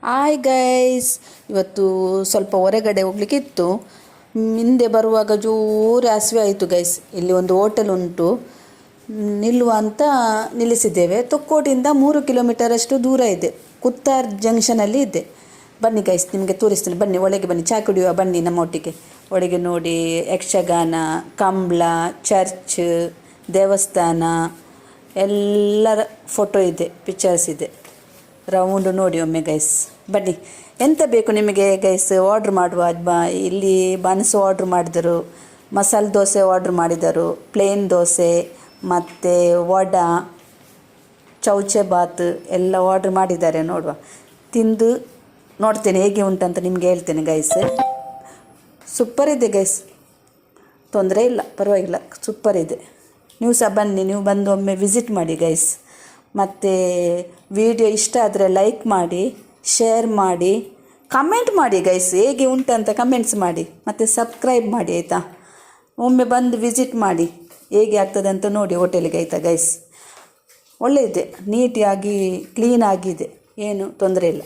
Hi guys, ಇವತ್ತು ಸ್ವಲ್ಪ ಹೊರಗಡೆ ಹೋಗ್ಲಿಕ್ಕಿತ್ತು. ಹಿಂದೆ ಬರುವಾಗ ಜೋರು ಹಸಿವೆ ಆಯಿತು ಗೈಸ್. ಇಲ್ಲಿ ಒಂದು ಹೋಟೆಲ್ ಉಂಟು, ನಿಲ್ಲುವ ಅಂತ ನಿಲ್ಲಿಸಿದ್ದೇವೆ. ತೊಕ್ಕೋಟಿಂದ 3 ಕಿಲೋಮೀಟರಷ್ಟು ದೂರ ಇದೆ. ಕುತ್ತಾರ್ ಜಂಕ್ಷನಲ್ಲಿ ಇದೆ. ಬನ್ನಿ ಗೈಸ್, ನಿಮಗೆ ತೋರಿಸ್ತೀನಿ. ಬನ್ನಿ, ಒಳಗೆ ಬನ್ನಿ, ಚಾ ಕುಡಿಯುವ ಬನ್ನಿ ನಮ್ಮೊಟ್ಟಿಗೆ. ಒಳಗೆ ನೋಡಿ, ಯಕ್ಷಗಾನ, ಕಂಬಳ, ಚರ್ಚ್, ದೇವಸ್ಥಾನ ಎಲ್ಲರ ಫೋಟೋ ಇದೆ, ಪಿಕ್ಚರ್ಸ್ ಇದೆ. ರೌಂಡ್ ನೋಡಿ ಒಮ್ಮೆ ಗೈಸ್. ಬನ್ನಿ, ಎಂತ ಬೇಕು ನಿಮಗೆ ಗೈಸ್ ಆರ್ಡ್ರ್ ಮಾಡುವ. ಇಲ್ಲಿ ಬನ್ಸು ಆರ್ಡ್ರ್ ಮಾಡಿದರು, ಮಸಾಲೆ ದೋಸೆ ಆರ್ಡ್ರ್ ಮಾಡಿದರು, ಪ್ಲೇನ್ ದೋಸೆ ಮತ್ತು ವಡಾ, ಚೌಚೆ ಬಾತ್ ಎಲ್ಲ ಆರ್ಡ್ರ್ ಮಾಡಿದ್ದಾರೆ. ನೋಡುವ, ತಿಂದು ನೋಡ್ತೇನೆ ಹೇಗೆ ಉಂಟಂತ ನಿಮಗೆ ಹೇಳ್ತೇನೆ ಗೈಸ್. ಸೂಪರ್ ಇದೆ ಗೈಸ್, ತೊಂದರೆ ಇಲ್ಲ, ಪರವಾಗಿಲ್ಲ, ಸೂಪರ್ ಇದೆ. ನೀವು ಸಹ ಬನ್ನಿ, ನೀವು ಬಂದು ಒಮ್ಮೆ ವಿಸಿಟ್ ಮಾಡಿ ಗೈಸ್. ಮತ್ತು ವಿಡಿಯೋ ಇಷ್ಟ ಆದರೆ ಲೈಕ್ ಮಾಡಿ, ಶೇರ್ ಮಾಡಿ, ಕಮೆಂಟ್ ಮಾಡಿ ಗೈಸ್, ಹೇಗೆ ಉಂಟಂತ ಕಮೆಂಟ್ಸ್ ಮಾಡಿ, ಮತ್ತು ಸಬ್ಸ್ಕ್ರೈಬ್ ಮಾಡಿ ಆಯಿತಾ. ಒಮ್ಮೆ ಬಂದು ವಿಸಿಟ್ ಮಾಡಿ, ಹೇಗೆ ಆಗ್ತದೆ ಅಂತ ನೋಡಿ ಹೋಟೆಲಿಗೆ ಆಯಿತಾ ಗೈಸ್. ಒಳ್ಳೆಯದಿದೆ, ನೀಟಾಗಿ ಕ್ಲೀನಾಗಿದೆ, ಏನು ತೊಂದರೆ ಇಲ್ಲ.